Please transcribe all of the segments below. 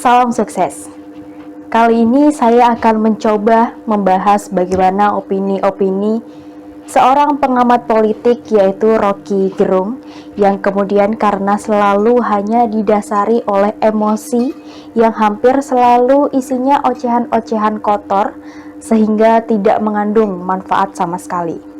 salam sukses. Kali ini saya akan mencoba membahas bagaimana opini-opini seorang pengamat politik yaitu Rocky Gerung yang kemudian karena selalu hanya didasari oleh emosi yang hampir selalu isinya ocehan-ocehan kotor sehingga tidak mengandung manfaat sama sekali.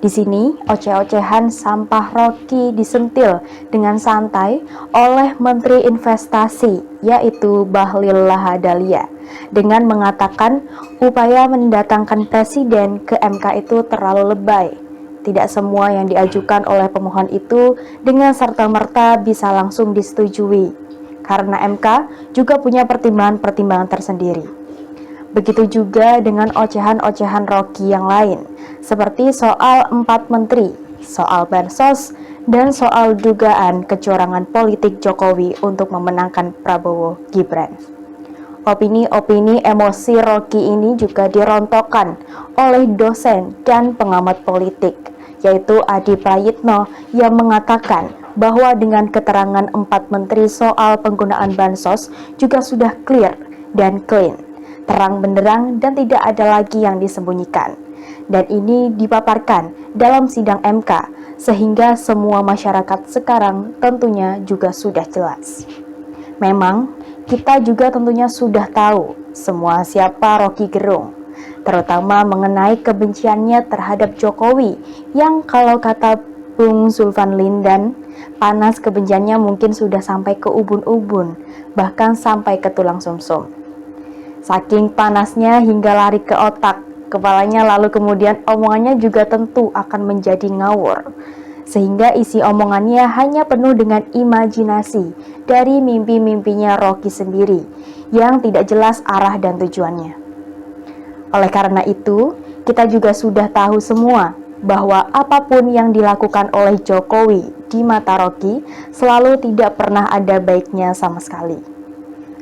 Di sini, oceh-ocehan sampah Rocky disentil dengan santai oleh Menteri Investasi, yaitu Bahlil Lahadalia, dengan mengatakan upaya mendatangkan presiden ke MK itu terlalu lebay. Tidak semua yang diajukan oleh pemohon itu dengan serta-merta bisa langsung disetujui, karena MK juga punya pertimbangan-pertimbangan tersendiri. Begitu juga dengan ocehan-ocehan Rocky yang lain, seperti soal 4 menteri, soal bansos, dan soal dugaan kecurangan politik Jokowi untuk memenangkan Prabowo Gibran. Opini-opini emosi Rocky ini juga dirontokkan oleh dosen dan pengamat politik, yaitu Adi Prayitno yang mengatakan bahwa dengan keterangan 4 menteri soal penggunaan bansos juga sudah clear dan clean, terang benderang dan tidak ada lagi yang disembunyikan. Dan ini dipaparkan dalam sidang MK sehingga semua masyarakat sekarang tentunya juga sudah jelas. Memang kita juga tentunya sudah tahu semua siapa Rocky Gerung, terutama mengenai kebenciannya terhadap Jokowi yang kalau kata Bung Zulfan Lindan, panas kebenciannya mungkin sudah sampai ke ubun-ubun, bahkan sampai ke tulang sumsum. Saking panasnya hingga lari ke otak, kepalanya lalu kemudian omongannya juga tentu akan menjadi ngawur. Sehingga isi omongannya hanya penuh dengan imajinasi dari mimpi-mimpinya Rocky sendiri yang tidak jelas arah dan tujuannya. Oleh karena itu, kita juga sudah tahu semua bahwa apapun yang dilakukan oleh Jokowi di mata Rocky selalu tidak pernah ada baiknya sama sekali.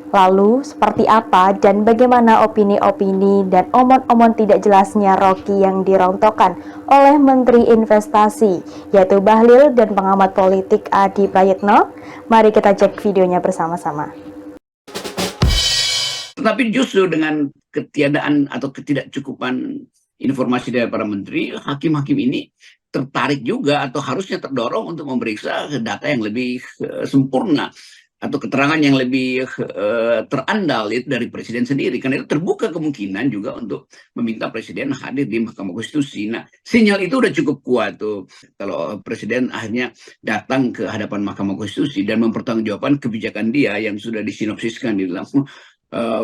Lalu, seperti apa dan bagaimana opini-opini dan omon-omon tidak jelasnya Rocky yang dirontokkan oleh Menteri Investasi, yaitu Bahlil dan pengamat politik Adi Prayitno? Mari kita cek videonya bersama-sama. Tetapi justru dengan ketiadaan atau ketidakcukupan informasi dari para menteri, hakim-hakim ini tertarik juga atau harusnya terdorong untuk memeriksa data yang lebih sempurna atau keterangan yang lebih terandal itu dari presiden sendiri. Karena itu terbuka kemungkinan juga untuk meminta presiden hadir di Mahkamah Konstitusi. Nah, sinyal itu udah cukup kuat tuh. Kalau presiden akhirnya datang ke hadapan Mahkamah Konstitusi dan mempertanggungjawabkan kebijakan dia yang sudah disinopsiskan di dalam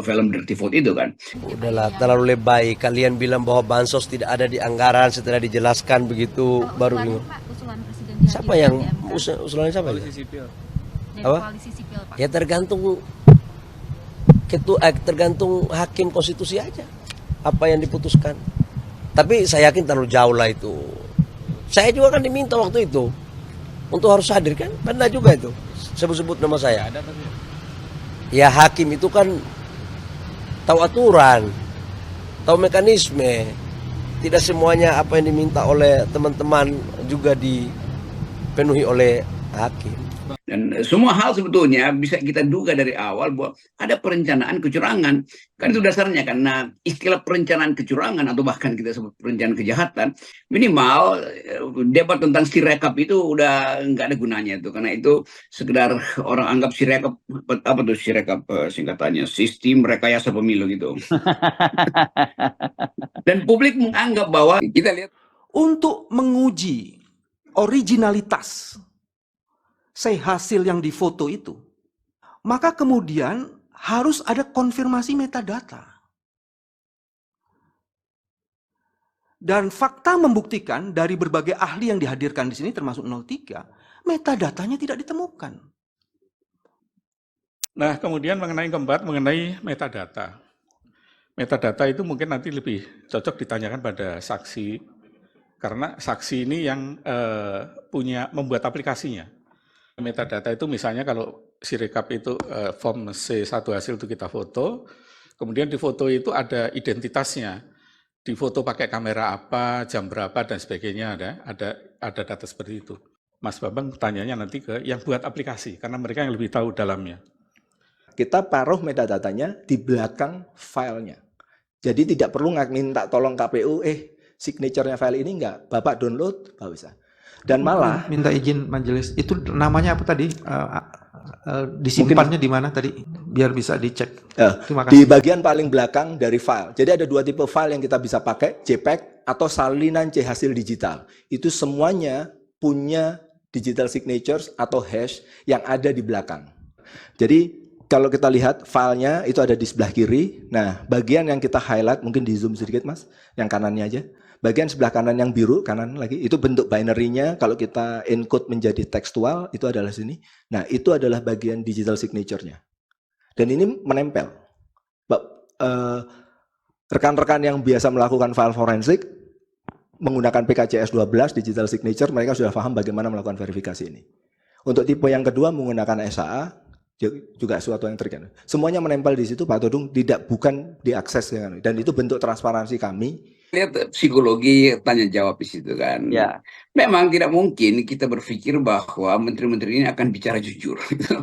film Dirty Vote itu kan. Udahlah, terlalu lebay. Kalian bilang bahwa bansos tidak ada di anggaran setelah dijelaskan begitu baru bingung. Siapa yang usulannya siapa? Apa? Ya tergantung tergantung hakim konstitusi aja apa yang diputuskan. Tapi saya yakin terlalu jauh lah itu. Saya juga kan diminta waktu itu untuk harus hadir kan, pernah juga itu sebut-sebut nama saya. Ya hakim itu kan tahu aturan, tahu mekanisme. Tidak semuanya apa yang diminta oleh teman-teman juga dipenuhi oleh hakim. Dan semua hal sebetulnya bisa kita duga dari awal bahwa ada perencanaan kecurangan. Kan itu dasarnya, karena istilah perencanaan kecurangan atau bahkan kita sebut perencanaan kejahatan, minimal debat tentang sirekap itu udah nggak ada gunanya itu. Karena itu sekedar orang anggap sirekap, apa tuh sirekap singkatannya, sistem rekayasa pemilu gitu. Dan publik menganggap bahwa kita lihat. Untuk menguji originalitas hasil yang difoto itu, maka kemudian harus ada konfirmasi metadata. Dan fakta membuktikan dari berbagai ahli yang dihadirkan di sini termasuk 03, metadatanya tidak ditemukan. Nah, kemudian mengenai metadata. Metadata itu mungkin nanti lebih cocok ditanyakan pada saksi, karena saksi ini yang membuat aplikasinya. Metadata itu misalnya kalau Sirekap itu form C1 hasil itu kita foto, kemudian di foto itu ada identitasnya, di foto pakai kamera apa, jam berapa dan sebagainya, ada data seperti itu. Mas Bambang tanyanya nanti ke yang buat aplikasi, karena mereka yang lebih tahu dalamnya. kita taruh metadatanya di belakang filenya. Jadi tidak perlu minta tolong KPU, signature-nya file ini enggak, Bapak download, Bapak bisa. Dan malah minta izin majelis, itu namanya apa tadi? Disimpannya di mana tadi? Biar bisa dicek. Terima kasih. di bagian paling belakang dari file. Jadi ada 2 tipe file yang kita bisa pakai, JPEG atau salinan C hasil digital. Itu semuanya punya digital signatures atau hash yang ada di belakang. Jadi kalau kita lihat filenya itu ada di sebelah kiri. Nah, bagian yang kita highlight, mungkin di zoom sedikit Mas, yang kanannya aja. Bagian sebelah kanan yang biru, kanan lagi, itu bentuk binary-nya. Kalau kita encode menjadi tekstual, itu adalah sini. Nah, itu adalah bagian digital signature-nya. Dan ini menempel. Rekan-rekan yang biasa melakukan file forensik, menggunakan PKCS 12 digital signature, mereka sudah paham bagaimana melakukan verifikasi ini. Untuk tipe yang kedua menggunakan SAA, juga suatu yang terkait. Semuanya menempel di situ, Pak Todung, bukan diakses dan itu bentuk transparansi kami. Lihat psikologi tanya jawab di situ kan. Ya. Memang tidak mungkin kita berpikir bahwa menteri-menteri ini akan bicara jujur.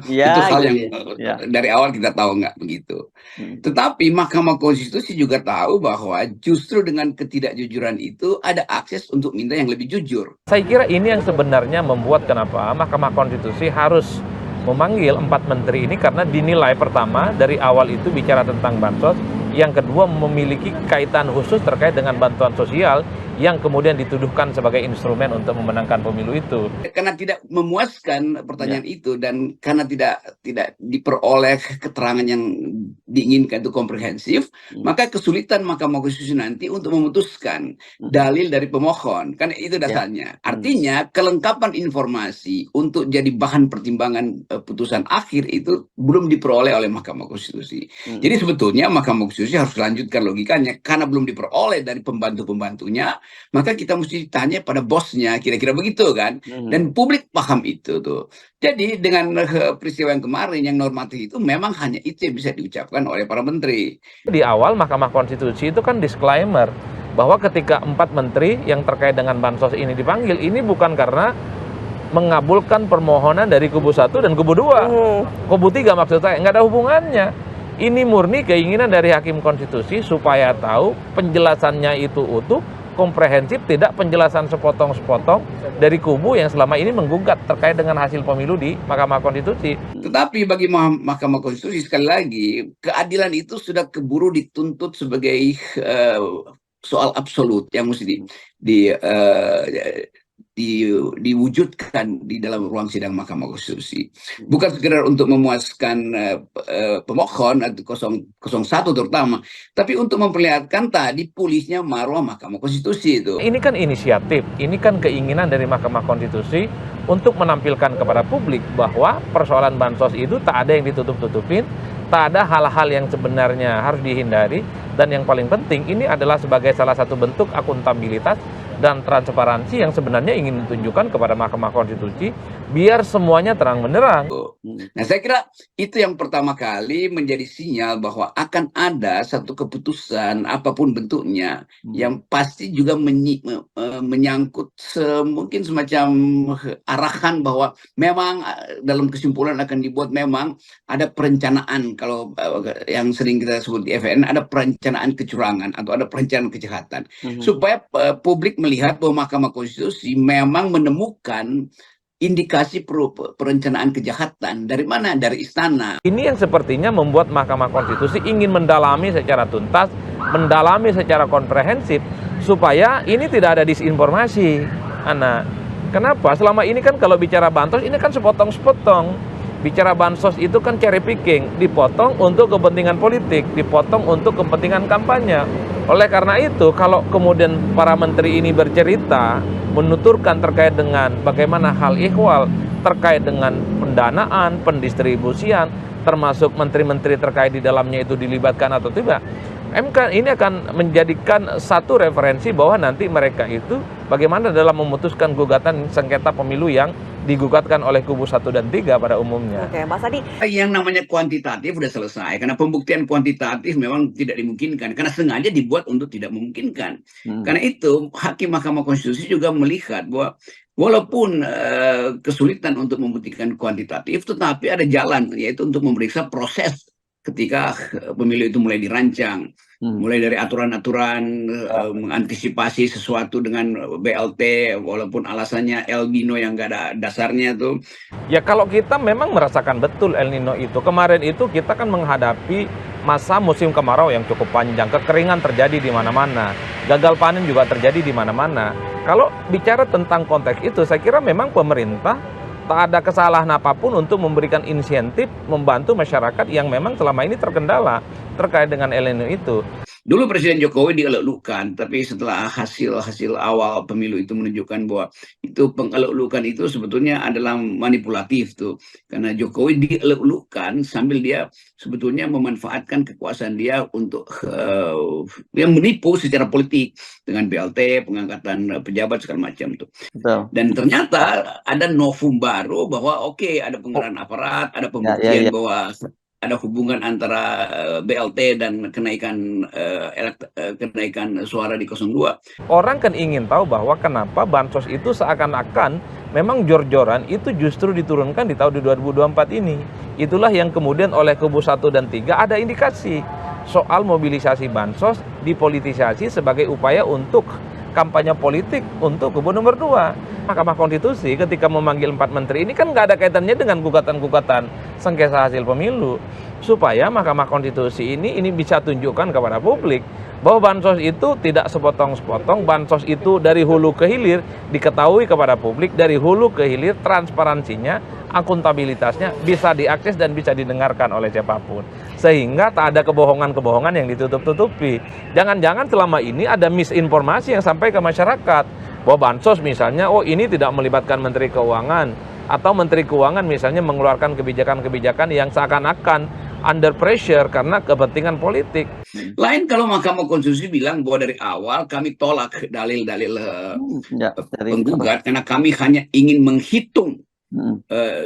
Ya, Itu hal yang ya. dari awal kita tahu nggak begitu. Tetapi Mahkamah Konstitusi juga tahu bahwa justru dengan ketidakjujuran itu ada akses untuk minta yang lebih jujur. Saya kira ini yang sebenarnya membuat kenapa Mahkamah Konstitusi harus memanggil 4 menteri ini, karena dinilai pertama dari awal itu bicara tentang bansos, yang kedua memiliki kaitan khusus terkait dengan bantuan sosial yang kemudian dituduhkan sebagai instrumen untuk memenangkan pemilu itu. Karena tidak memuaskan pertanyaan itu dan karena tidak diperoleh keterangan yang diinginkan itu komprehensif, maka kesulitan Mahkamah Konstitusi nanti untuk memutuskan dalil dari pemohon. Kan itu dasarnya. Artinya kelengkapan informasi untuk jadi bahan pertimbangan putusan akhir itu belum diperoleh oleh Mahkamah Konstitusi. Jadi sebetulnya Mahkamah Konstitusi harus lanjutkan logikanya, karena belum diperoleh dari pembantu-pembantunya, maka kita mesti tanya pada bosnya, kira-kira begitu kan. Dan publik paham itu tuh. Jadi dengan peristiwa yang kemarin yang normatif itu memang hanya itu yang bisa diucapkan oleh para menteri. Di awal Mahkamah Konstitusi itu kan disclaimer bahwa ketika 4 menteri yang terkait dengan bansos ini dipanggil, ini bukan karena mengabulkan permohonan dari kubu 1 dan kubu 2. Kubu 3 maksud saya, nggak ada hubungannya. Ini murni keinginan dari Hakim Konstitusi supaya tahu penjelasannya itu utuh, komprehensif, tidak penjelasan sepotong-sepotong dari kubu yang selama ini menggugat terkait dengan hasil pemilu di Mahkamah Konstitusi. Tetapi bagi Mahkamah Konstitusi, sekali lagi, keadilan itu sudah keburu dituntut sebagai soal absolut yang mesti diwujudkan di dalam ruang sidang Mahkamah Konstitusi. Bukan sekedar untuk memuaskan pemohon atau 01 terutama, tapi untuk memperlihatkan tadi pulihnya marwah Mahkamah Konstitusi itu. Ini kan inisiatif, ini kan keinginan dari Mahkamah Konstitusi untuk menampilkan kepada publik bahwa persoalan bansos itu tak ada yang ditutup-tutupin, tak ada hal-hal yang sebenarnya harus dihindari, dan yang paling penting ini adalah sebagai salah satu bentuk akuntabilitas dan transparansi yang sebenarnya ingin ditunjukkan kepada Mahkamah Konstitusi biar semuanya terang benderang. Nah, saya kira itu yang pertama kali menjadi sinyal bahwa akan ada satu keputusan apapun bentuknya yang pasti juga menyangkut mungkin semacam arahan bahwa memang dalam kesimpulan akan dibuat memang ada perencanaan, kalau yang sering kita sebut di FN ada perencanaan kecurangan atau ada perencanaan kejahatan, supaya publik melihat bahwa Mahkamah Konstitusi memang menemukan indikasi perencanaan kejahatan. Dari mana? Dari istana. Ini yang sepertinya membuat Mahkamah Konstitusi ingin mendalami secara tuntas, mendalami secara komprehensif, supaya ini tidak ada disinformasi. Kenapa? Selama ini kan kalau bicara bansos, ini kan sepotong-sepotong. Bicara bansos itu kan cherry picking, dipotong untuk kepentingan politik, dipotong untuk kepentingan kampanye. Oleh karena itu, kalau kemudian para menteri ini bercerita, menuturkan terkait dengan bagaimana hal ihwal terkait dengan pendanaan, pendistribusian, termasuk menteri-menteri terkait di dalamnya itu dilibatkan atau tidak, MK ini akan menjadikan satu referensi bahwa nanti mereka itu bagaimana dalam memutuskan gugatan sengketa pemilu yang digugatkan oleh kubu 1 dan 3 pada umumnya. Oke, Mas Adi. Yang namanya kuantitatif udah selesai, karena pembuktian kuantitatif memang tidak dimungkinkan, karena sengaja dibuat untuk tidak memungkinkan. Karena itu hakim Mahkamah Konstitusi juga melihat bahwa walaupun kesulitan untuk membuktikan kuantitatif, tetapi ada jalan, yaitu untuk memeriksa proses ketika pemilu itu mulai dirancang, mulai dari aturan-aturan mengantisipasi sesuatu dengan BLT, walaupun alasannya El Nino yang nggak ada dasarnya tuh. Ya kalau kita memang merasakan betul El Nino itu, kemarin itu kita kan menghadapi masa musim kemarau yang cukup panjang, kekeringan terjadi di mana-mana, gagal panen juga terjadi di mana-mana. Kalau bicara tentang konteks itu, saya kira memang pemerintah tak ada kesalahan apapun untuk memberikan insentif membantu masyarakat yang memang selama ini terkendala terkait dengan El Nino itu. Dulu Presiden Jokowi dieluk-elukan, tapi setelah hasil awal pemilu itu menunjukkan bahwa itu pengeluk-elukan itu sebetulnya adalah manipulatif tuh. Karena Jokowi dieluk-elukan sambil dia sebetulnya memanfaatkan kekuasaan dia untuk yang menipu secara politik dengan BLT, pengangkatan pejabat segala macam tuh. Betul. Dan ternyata ada novum baru bahwa oke, ada pengerahan aparat, ada pembuktian bahwa ada hubungan antara BLT dan kenaikan suara di 02. Orang kan ingin tahu bahwa kenapa bansos itu seakan-akan memang jor-joran itu justru diturunkan di tahun 2024 ini. Itulah yang kemudian oleh kubu 1 dan 3 ada indikasi soal mobilisasi bansos dipolitisasi sebagai upaya untuk kampanye politik untuk kubu nomor 2. Mahkamah Konstitusi ketika memanggil 4 menteri ini kan nggak ada kaitannya dengan gugatan-gugatan sengketa hasil pemilu. Supaya Mahkamah Konstitusi ini bisa tunjukkan kepada publik bahwa bansos itu tidak sepotong-sepotong, bansos itu dari hulu ke hilir diketahui kepada publik, dari hulu ke hilir transparansinya, akuntabilitasnya bisa diakses dan bisa didengarkan oleh siapapun. Sehingga tak ada kebohongan-kebohongan yang ditutup-tutupi. Jangan-jangan selama ini ada misinformasi yang sampai ke masyarakat bahwa bansos misalnya, oh ini tidak melibatkan Menteri Keuangan, atau Menteri Keuangan misalnya mengeluarkan kebijakan-kebijakan yang seakan-akan under pressure karena kepentingan politik. Lain kalau Mahkamah Konstitusi bilang bahwa dari awal kami tolak dalil-dalil penggugat karena kami hanya ingin menghitung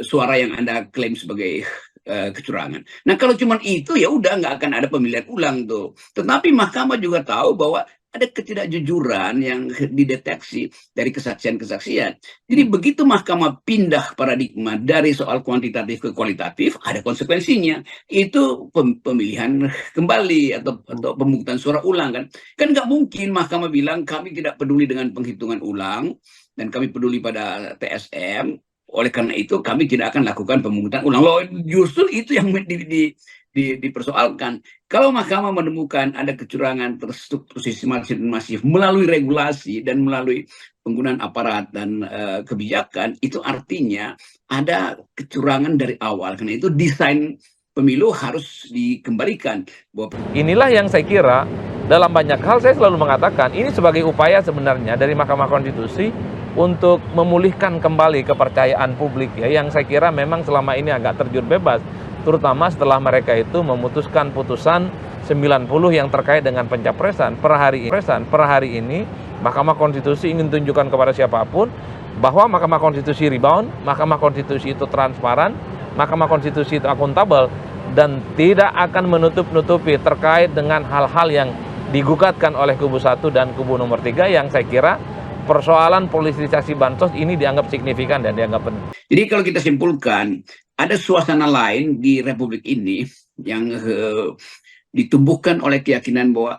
suara yang Anda klaim sebagai kecurangan. Nah kalau cuma itu ya udah nggak akan ada pemilihan ulang tuh. Tetapi Mahkamah juga tahu bahwa ada ketidakjujuran yang dideteksi dari kesaksian-kesaksian. Jadi begitu Mahkamah pindah paradigma dari soal kuantitatif ke kualitatif, ada konsekuensinya. Itu pemilihan kembali atau pemungutan suara ulang kan. Kan nggak mungkin Mahkamah bilang kami tidak peduli dengan penghitungan ulang dan kami peduli pada TSM. Oleh karena itu kami tidak akan lakukan pemungutan ulang. Loh, justru itu yang dipersoalkan. Kalau Mahkamah menemukan ada kecurangan terstruktur sistematis dan masif melalui regulasi dan melalui penggunaan aparat dan kebijakan, itu artinya ada kecurangan dari awal. Karena itu desain pemilu harus dikembalikan. Inilah yang saya kira dalam banyak hal saya selalu mengatakan ini sebagai upaya sebenarnya dari Mahkamah Konstitusi untuk memulihkan kembali kepercayaan publik ya, yang saya kira memang selama ini agak terjun bebas, terutama setelah mereka itu memutuskan putusan 90 yang terkait dengan pencapresan. Per hari ini Mahkamah Konstitusi ingin tunjukkan kepada siapapun bahwa Mahkamah Konstitusi rebound, Mahkamah Konstitusi itu transparan, Mahkamah Konstitusi itu akuntabel dan tidak akan menutup-nutupi terkait dengan hal-hal yang digugatkan oleh kubu 1 dan kubu nomor 3 yang saya kira persoalan politisasi bansos ini dianggap signifikan dan dianggap penting. Jadi kalau kita simpulkan, ada suasana lain di Republik ini yang ditumbuhkan oleh keyakinan bahwa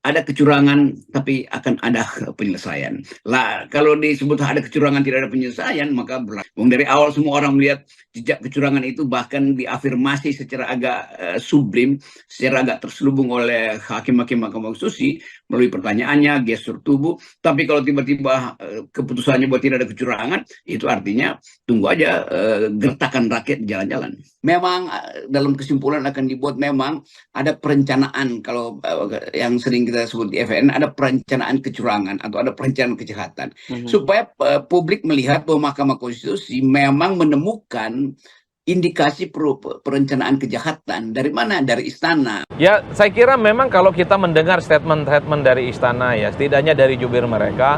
ada kecurangan tapi akan ada penyelesaian. Lah kalau disebut ada kecurangan tidak ada penyelesaian maka dari awal semua orang melihat jejak kecurangan itu bahkan diafirmasi secara agak sublim, secara agak terselubung oleh hakim-hakim Mahkamah Konstitusi melalui pertanyaannya, gestur tubuh. Tapi kalau tiba-tiba keputusannya bahwa tidak ada kecurangan, itu artinya tunggu aja gertakan rakyat jalan-jalan. Memang dalam kesimpulan akan dibuat memang ada perencanaan, kalau yang sering kita sebut di FN, ada perencanaan kecurangan atau ada perencanaan kejahatan. Supaya publik melihat bahwa Mahkamah Konstitusi memang menemukan indikasi perencanaan kejahatan. Dari mana? Dari istana. Ya, saya kira memang kalau kita mendengar statement-statement dari istana ya, setidaknya dari jubir mereka,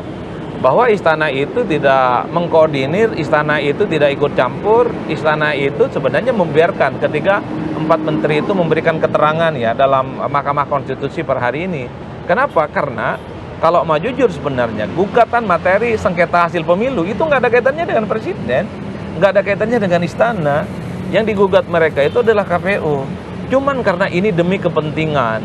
bahwa istana itu tidak mengkoordinir, istana itu tidak ikut campur, istana itu sebenarnya membiarkan ketika 4 menteri itu memberikan keterangan ya dalam Mahkamah Konstitusi per hari ini. Kenapa? Karena kalau mau jujur sebenarnya gugatan materi sengketa hasil pemilu itu nggak ada kaitannya dengan presiden, nggak ada kaitannya dengan istana. Yang digugat mereka itu adalah KPU. Cuman karena ini demi kepentingan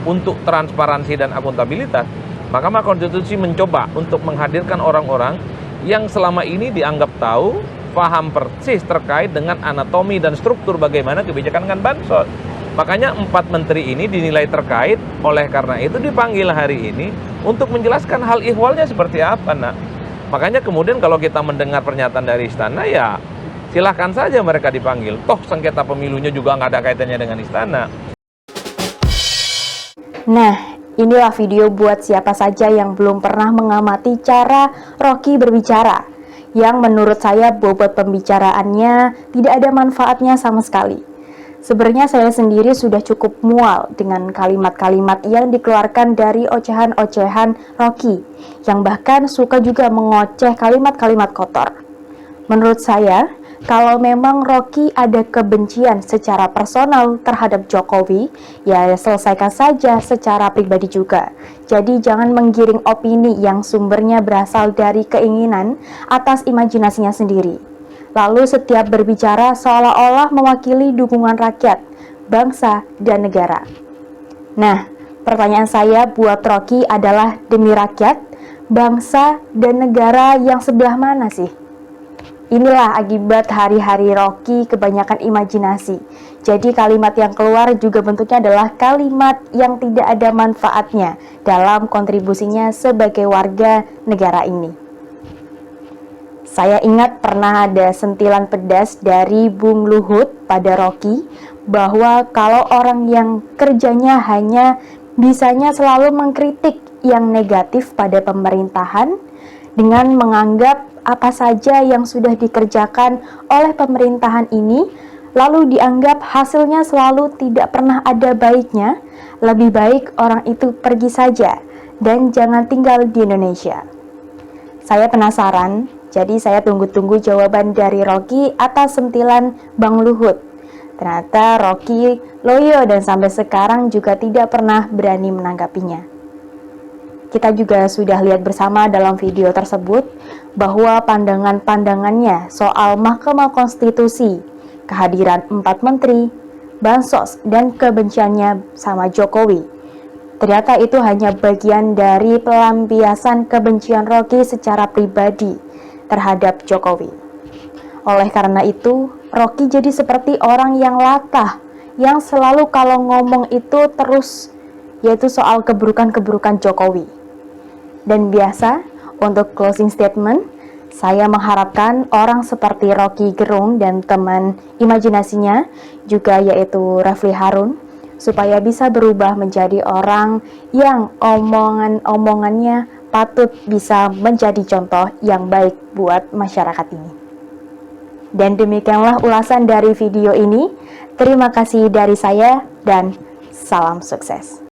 untuk transparansi dan akuntabilitas, Mahkamah Konstitusi mencoba untuk menghadirkan orang-orang yang selama ini dianggap tahu, paham persis terkait dengan anatomi dan struktur bagaimana kebijakan dengan bansos. Makanya 4 menteri ini dinilai terkait, oleh karena itu dipanggil hari ini untuk menjelaskan hal ihwalnya seperti apa. Nah, makanya kemudian kalau kita mendengar pernyataan dari istana, ya silahkan saja mereka dipanggil. Toh sengketa pemilunya juga nggak ada kaitannya dengan istana. Nah, inilah video buat siapa saja yang belum pernah mengamati cara Rocky berbicara, yang menurut saya bobot pembicaraannya tidak ada manfaatnya sama sekali. Sebenarnya saya sendiri sudah cukup mual dengan kalimat-kalimat yang dikeluarkan dari ocehan-ocehan Rocky, yang bahkan suka juga mengoceh kalimat-kalimat kotor. Menurut saya, kalau memang Rocky ada kebencian secara personal terhadap Jokowi, ya selesaikan saja secara pribadi juga. Jadi jangan menggiring opini yang sumbernya berasal dari keinginan atas imajinasinya sendiri. Lalu setiap berbicara seolah-olah mewakili dukungan rakyat, bangsa, dan negara. Nah, pertanyaan saya buat Rocky adalah demi rakyat, bangsa, dan negara yang sebelah mana sih? Inilah akibat hari-hari Rocky kebanyakan imajinasi. Jadi kalimat yang keluar juga bentuknya adalah kalimat yang tidak ada manfaatnya dalam kontribusinya sebagai warga negara ini. Saya ingat pernah ada sentilan pedas dari Bung Luhut pada Rocky, bahwa kalau orang yang kerjanya hanya bisanya selalu mengkritik yang negatif pada pemerintahan, dengan menganggap apa saja yang sudah dikerjakan oleh pemerintahan ini, lalu dianggap hasilnya selalu tidak pernah ada baiknya, lebih baik orang itu pergi saja dan jangan tinggal di Indonesia. Saya penasaran, jadi saya tunggu-tunggu jawaban dari Rocky atas sentilan Bang Luhut. Ternyata Rocky loyo dan sampai sekarang juga tidak pernah berani menanggapinya. Kita juga sudah lihat bersama dalam video tersebut bahwa pandangan-pandangannya soal Mahkamah Konstitusi, kehadiran 4 menteri, bansos, dan kebenciannya sama Jokowi, ternyata itu hanya bagian dari pelampiasan kebencian Rocky secara pribadi terhadap Jokowi. Oleh karena itu, Rocky jadi seperti orang yang latah, yang selalu kalau ngomong itu terus, yaitu soal keburukan-keburukan Jokowi. Dan biasa, untuk closing statement, saya mengharapkan orang seperti Rocky Gerung dan teman imajinasinya, juga yaitu Refli Harun, supaya bisa berubah menjadi orang yang omongan-omongannya patut bisa menjadi contoh yang baik buat masyarakat ini. Dan demikianlah ulasan dari video ini. Terima kasih dari saya dan salam sukses.